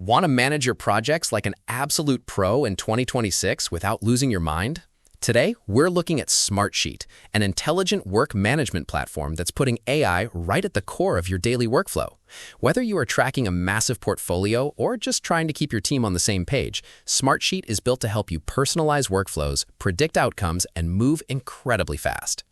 Want to manage your projects like an absolute pro in 2026 without losing your mind? Today, we're looking at Smartsheet, an intelligent work management platform that's putting AI right at the core of your daily workflow. Whether you are tracking a massive portfolio or just trying to keep your team on the same page, Smartsheet is built to help you personalize workflows, predict outcomes, and move incredibly fast.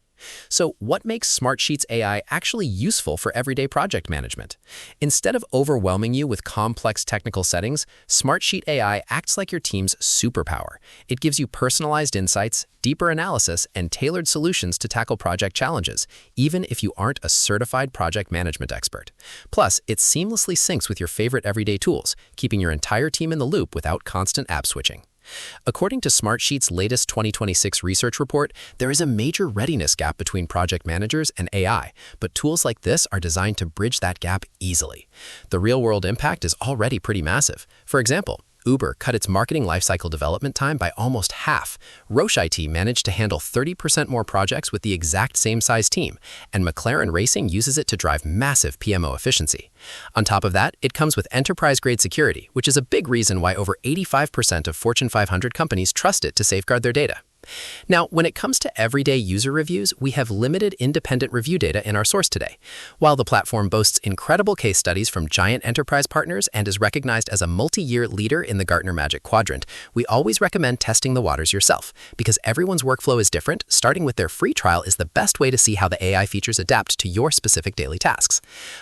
So what makes Smartsheet's AI actually useful for everyday project management? Instead of overwhelming you with complex technical settings, Smartsheet AI acts like your team's superpower. It gives you personalized insights, deeper analysis, and tailored solutions to tackle project challenges, even if you aren't a certified project management expert. Plus, it seamlessly syncs with your favorite everyday tools, keeping your entire team in the loop without constant app switching. According to Smartsheet's latest 2026 research report, there is a major readiness gap between project managers and AI, but tools like this are designed to bridge that gap easily. The real-world impact is already pretty massive. For example, Uber cut its marketing lifecycle development time by almost half. Roche IT managed to handle 30% more projects with the exact same size team, and McLaren Racing uses it to drive massive PMO efficiency. On top of that, it comes with enterprise-grade security, which is a big reason why over 85% of Fortune 500 companies trust it to safeguard their data. Now, when it comes to everyday user reviews, we have limited independent review data in our source today. While the platform boasts incredible case studies from giant enterprise partners and is recognized as a multi-year leader in the Gartner Magic Quadrant, we always recommend testing the waters yourself. Because everyone's workflow is different, starting with their free trial is the best way to see how the AI features adapt to your specific daily tasks.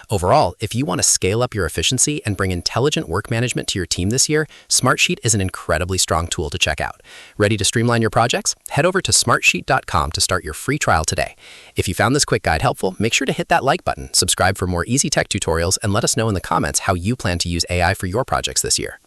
Overall, if you want to scale up your efficiency and bring intelligent work management to your team this year, Smartsheet is an incredibly strong tool to check out. Ready to streamline your projects? Head over to smartsheet.com to start your free trial today. If you found this quick guide helpful, make sure to hit that like button, subscribe for more easy tech tutorials, and let us know in the comments how you plan to use AI for your projects this year.